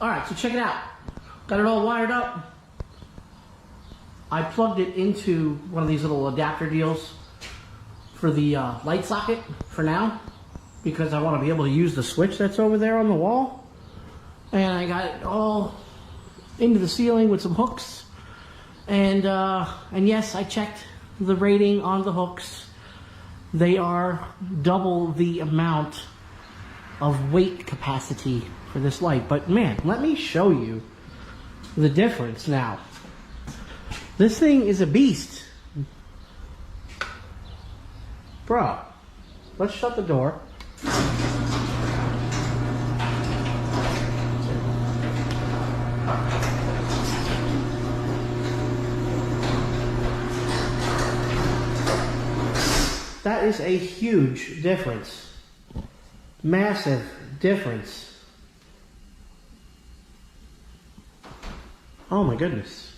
Alright, so check it out. Got it all wired up. I plugged it into one of these little adapter deals for the light socket for now, because I want to be able to use the switch that's over there on the wall. And I got it all into the ceiling with some hooks. And yes, I checked the rating on the hooks. They are double the amount of weight capacity for this light. But man, let me show you the difference now. This thing is a beast. Bro, let's shut the door. That is a huge difference. Massive difference. Oh my goodness.